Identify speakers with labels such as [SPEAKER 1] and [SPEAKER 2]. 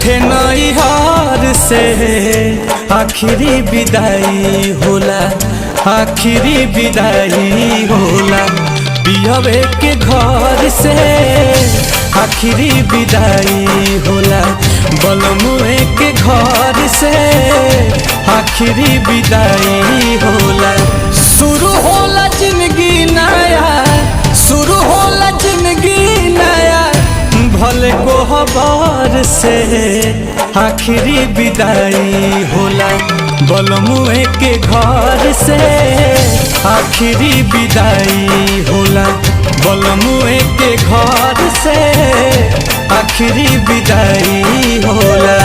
[SPEAKER 1] उठे नैहर से आखिरी विदाई होला, आखिरी विदाई होला। पियवे के घर से आखिरी विदाई होला, बलमुए के घर से आखिरी विदाई होला। शुरू होला जिंदगी नया, शुरू होला जिंदगी नया, भले को हबार से आखिरी विदाई होला, बलमुए के घर से आखिरी विदाई होला, बलमुए के घर से आखिरी विदाई होला।